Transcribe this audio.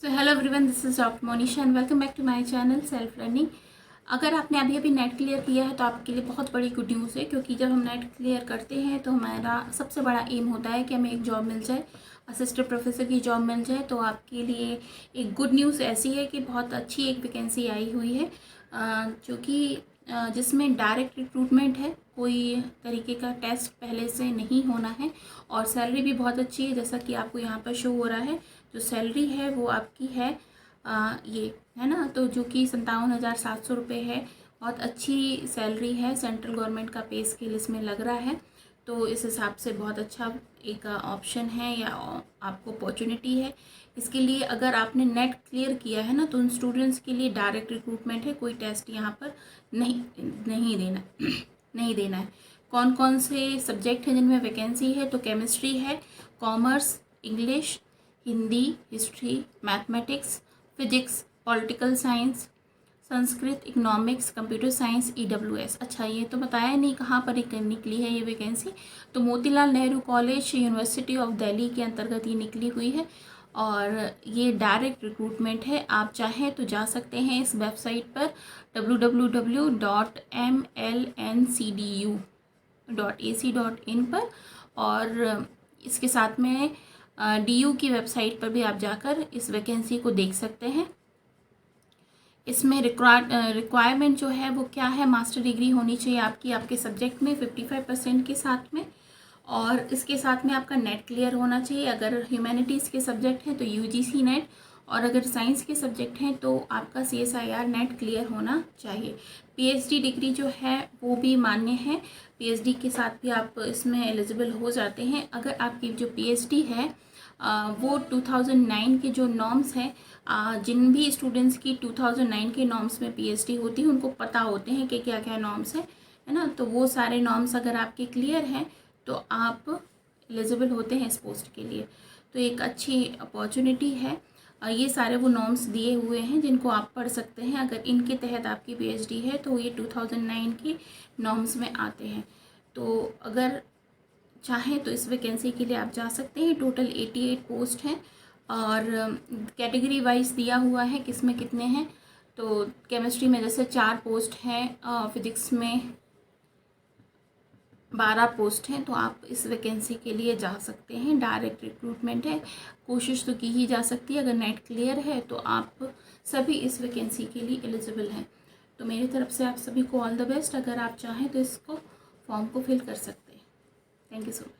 So hello everyone, this is doctor Monisha and welcome back to my channel self learning. अगर आपने अभी net clear किया है तो आपके लिए बहुत बड़ी गुड न्यूज़ है, क्योंकि जब हम नेट क्लियर करते हैं तो हमारा सबसे बड़ा एम होता है कि हमें एक जॉब मिल जाए, असिस्टेंट प्रोफेसर की जॉब मिल जाए। तो आपके लिए एक गुड न्यूज़ ऐसी है कि बहुत अच्छी एक वैकेंसी आई हुई है, जो कि जिसमें डायरेक्ट रिक्रूटमेंट है, कोई तरीके का टेस्ट पहले से नहीं होना है और सैलरी भी बहुत अच्छी है। जैसा कि आपको यहाँ पर शो हो रहा है, जो सैलरी है वो आपकी है ये है ना, तो जो कि 57,700 रुपये है। बहुत अच्छी सैलरी है, सेंट्रल गवर्नमेंट का पे स्केल इसमें लग रहा है, तो इस हिसाब से बहुत अच्छा एक ऑप्शन है या आपको अपॉर्चुनिटी है। इसके लिए अगर आपने नेट क्लियर किया है ना, तो उन स्टूडेंट्स के लिए डायरेक्ट रिक्रूटमेंट है, कोई टेस्ट यहाँ पर नहीं नहीं देना नहीं देना है। कौन कौन से सब्जेक्ट हैं जिनमें वैकेंसी है? तो केमिस्ट्री है, commerce, English, Hindi, history, mathematics, physics, political science, Sanskrit, economics, computer science, EWS। अच्छा, ये तो बताया नहीं कहाँ पर निकली है ये वैकेंसी। तो Motilal Nehru college, university of Delhi के अंतर्गत ये निकली हुई है और ये डायरेक्ट रिक्रूटमेंट है। आप चाहें तो जा सकते हैं इस वेबसाइट पर www.mlncdu.ac.in पर, और इसके साथ में DU की वेबसाइट पर भी आप जाकर इस वैकेंसी को देख सकते हैं। इसमें रिक्वायरमेंट जो है वो क्या है? मास्टर डिग्री होनी चाहिए आपके सब्जेक्ट में 55% के साथ में, और इसके साथ में आपका नेट क्लियर होना चाहिए। अगर ह्यूमैनिटीज़ के सब्जेक्ट हैं तो UGC नेट, और अगर साइंस के सब्जेक्ट हैं तो आपका CSIR नेट क्लियर होना चाहिए। PhD डिग्री जो है वो भी मान्य है, PhD के साथ भी आप इसमें एलिजिबल हो जाते हैं। अगर आपकी जो PhD है वो 2009 के जो नॉर्म्स हैं, जिन भी स्टूडेंट्स की 2009 के नॉर्म्स में PhD होती है उनको पता होते हैं कि क्या क्या नॉर्म्स है ना, तो वो सारे नॉर्म्स अगर आपके क्लियर हैं तो आप एलिजिबल होते हैं इस पोस्ट के लिए। तो एक अच्छी अपॉर्चुनिटी है। ये सारे वो नॉर्म्स दिए हुए हैं जिनको आप पढ़ सकते हैं। अगर इनके तहत आपकी PhD है तो ये 2009 के नॉर्म्स में आते हैं। तो अगर चाहें तो इस वैकेंसी के लिए आप जा सकते हैं। टोटल 88 पोस्ट हैं और कैटेगरी वाइज दिया हुआ है किस में कितने हैं। तो केमिस्ट्री में जैसे 4 पोस्ट हैं, फिजिक्स में 12 पोस्ट हैं। तो आप इस वैकेंसी के लिए जा सकते हैं, डायरेक्ट रिक्रूटमेंट है, कोशिश तो की ही जा सकती है। अगर नेट क्लियर है तो आप सभी इस वैकेंसी के लिए एलिजिबल हैं। तो मेरी तरफ से आप सभी को ऑल द बेस्ट। अगर आप चाहें तो इसको फॉर्म को फिल कर सकते हैं। Thank you so much.